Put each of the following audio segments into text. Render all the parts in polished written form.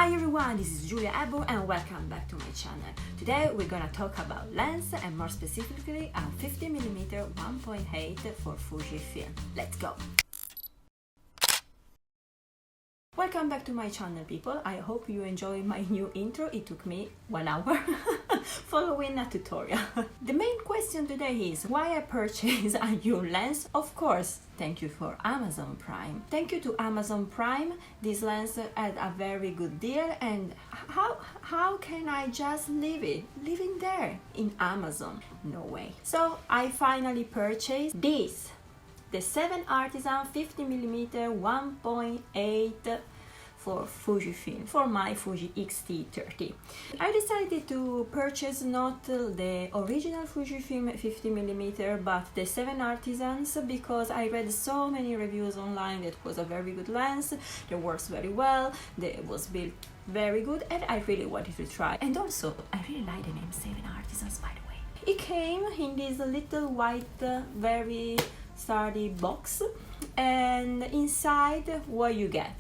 Hi everyone, this is Giulia and welcome back to my channel. Today we're gonna talk about lens and more specifically a 50mm 1.8 for Fujifilm. Let's go! Welcome back to my channel, people. I hope you enjoy my new intro. It took me 1 hour following a tutorial. The main question today is why I purchased a new lens. Of course, thank you for Amazon Prime. Thank you to Amazon Prime. This lens had a very good deal, and how can I just leave it there in Amazon? No way. So I finally purchased this. The 7 Artisan 50mm 1.8 for Fujifilm, for my Fuji X-T30. I decided to purchase not the original Fujifilm 50mm but the 7 Artisans because I read so many reviews online that was a very good lens, that works very well, that was built very good, and I really wanted to try. And also, I really like the name 7 Artisans, by the way. It came in this little white, very sturdy box, and inside what you get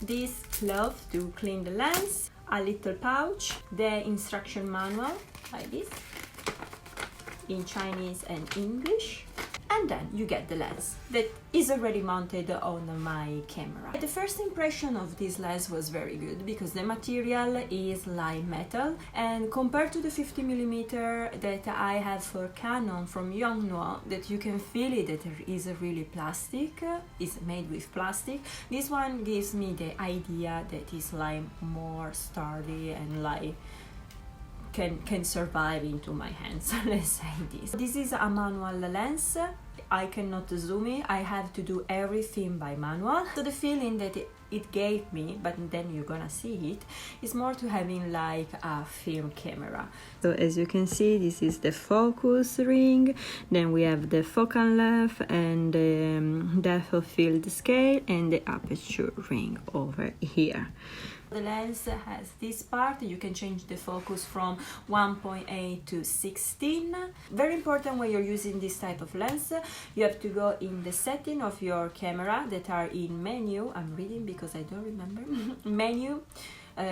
this glove to clean the lens, a little pouch, the instruction manual like this in Chinese and English, and then you get the lens that is already mounted on my camera. The first impression of this lens was very good because the material is light metal, and compared to the 50mm that I have for Canon from Yongnuo, that you can feel it that there is a really plastic, is made with plastic. This one gives me the idea that it's like more sturdy and like can survive into my hands. Let's say this. This is a manual lens. I cannot zoom it. I have to do everything by manual. So the feeling that it gave me, but then you're gonna see it, is more to having like a film camera. So as you can see, this is the focus ring, then we have the focal length and the depth of field scale and the aperture ring over here. The lens has this part. You can change the focus from 1.8 to 16. Very important when you're using this type of lens, you have to go in the setting of your camera that are in menu. I'm reading because I don't remember. Menu,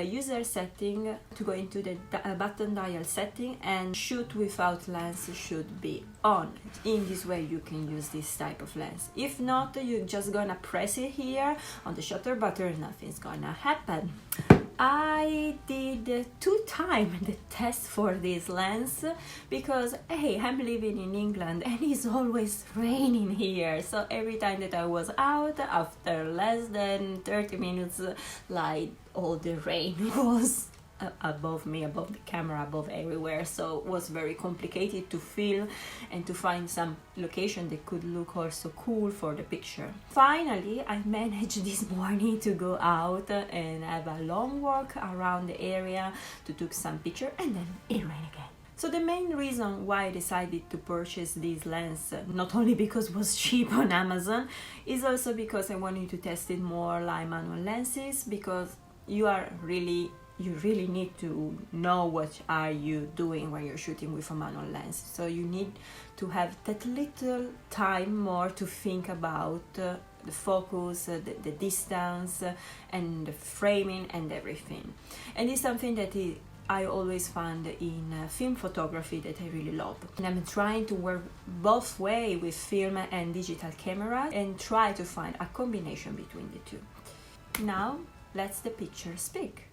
user setting, to go into the button dial setting, and shoot without lens should be on. In this way you can use this type of lens. If not, you're just gonna press it here on the shutter button, nothing's gonna happen. I did 2 times the test for this lens because hey, I'm living in England and it's always raining here, so every time that I was out, after less than 30 minutes, like all the rain was above me, above the camera, above everywhere, so it was very complicated to film and to find some location that could look also cool for the picture. Finally, I managed this morning to go out and have a long walk around the area to take some picture, and then it rained again. So the main reason why I decided to purchase this lens, not only because it was cheap on Amazon, is also because I wanted to test it more like manual lenses, because you really need to know what are you doing when you're shooting with a manual lens. So you need to have that little time more to think about the focus, the distance, and the framing and everything. And it's something that I always found in film photography that I really love. And I'm trying to work both ways with film and digital camera and try to find a combination between the two. Now, let the picture speak.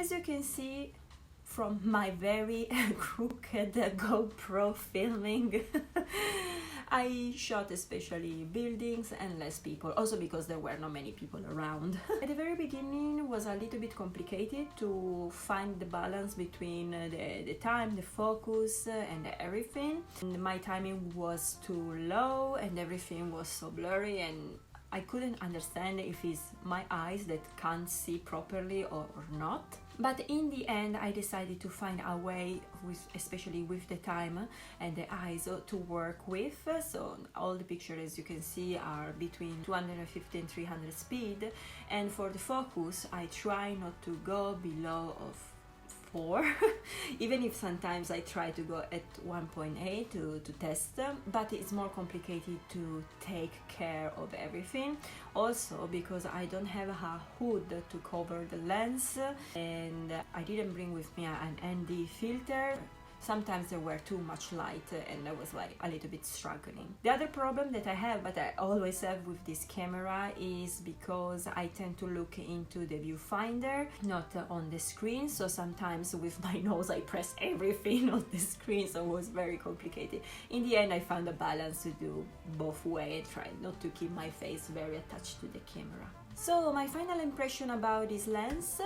As you can see from my very crooked GoPro filming, I shot especially buildings and less people, also because there were not many people around. At the very beginning was a little bit complicated to find the balance between the time, the focus and everything. And my timing was too low and everything was so blurry, and I couldn't understand if it's my eyes that can't see properly or not. But in the end, I decided to find a way, especially with the time and the eyes, to work with. So all the pictures, as you can see, are between 250 and 300 speed. And for the focus, I try not to go below of 4, even if sometimes I try to go at 1.8 to test them, but it's more complicated to take care of everything. Also because I don't have a hood to cover the lens, and I didn't bring with me an ND filter. Sometimes there were too much light and I was like a little bit struggling. The other problem that I have, but I always have with this camera, is because I tend to look into the viewfinder, not on the screen. So sometimes with my nose I press everything on the screen, so it was very complicated. In the end I found a balance to do both ways, try not to keep my face very attached to the camera. So my final impression about this lens,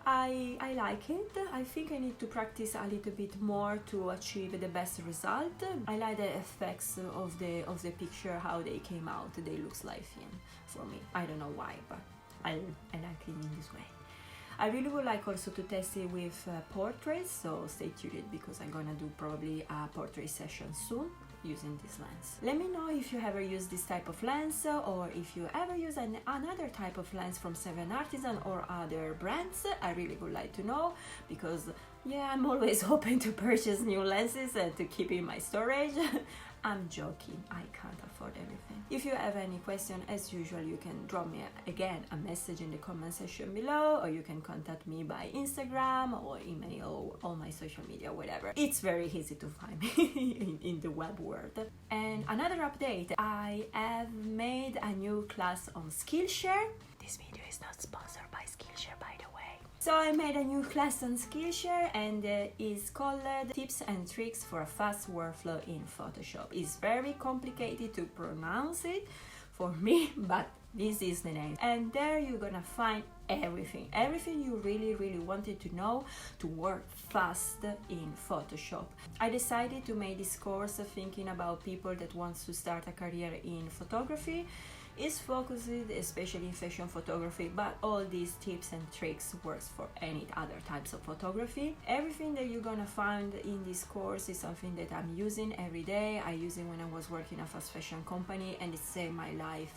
I like it. I think I need to practice a little bit more to achieve the best result. I like the effects of the picture, how they came out. They looks like film for me. I don't know why, but I like it in this way. I really would like also to test it with portraits, so stay tuned because I'm gonna do probably a portrait session soon using this lens. Let me know if you ever use this type of lens, or if you ever use another type of lens from Seven Artisan or other brands. I really would like to know, because yeah, I'm always open to purchase new lenses and to keep in my storage. I'm joking, I can't afford everything. If you have any question, as usual, you can drop me again a message in the comment section below, or you can contact me by Instagram or email or my social media, whatever. It's very easy to find me in the web world. And another update, I have made a new class on Skillshare. This video is not sponsored by Skillshare, by the way. So I made a new class on Skillshare, and it's called Tips and Tricks for a Fast Workflow in Photoshop. It's very complicated to pronounce it for me, but this is the name. And there you're gonna find everything you really wanted to know to work fast in Photoshop. I decided to make this course thinking about people that wants to start a career in photography. It's focused especially in fashion photography, but all these tips and tricks works for any other types of photography. Everything that you're gonna find in this course is something that I'm using every day. I use it when I was working at a fast fashion company, and it saved my life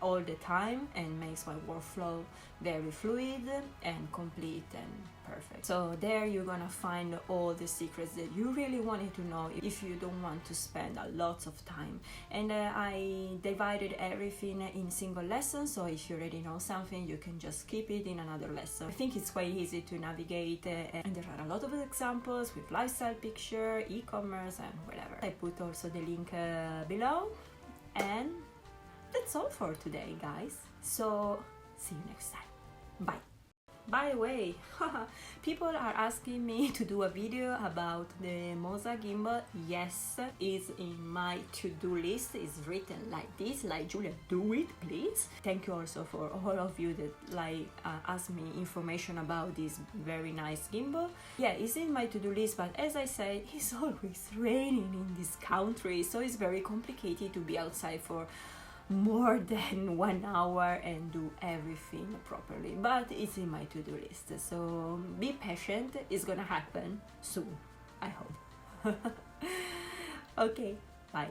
all the time and makes my workflow very fluid and complete and perfect. So there you're gonna find all the secrets that you really wanted to know if you don't want to spend a lot of time. And I divided everything in single lessons, so if you already know something, you can just keep it in another lesson. I think it's quite easy to navigate, and there are a lot of examples with lifestyle picture, e-commerce and whatever. I put also the link below, and that's all for today, guys. So see you next time. Bye. By the way, people are asking me to do a video about the Moza gimbal. Yes, it's in my to-do list. It's written like this, like Giulia, do it, please. Thank you also for all of you that ask me information about this very nice gimbal. Yeah, it's in my to-do list, but as I said, it's always raining in this country, so it's very complicated to be outside for more than 1 hour and do everything properly, but it's in my to-do list, so be patient. It's gonna happen soon, I hope. Okay, bye.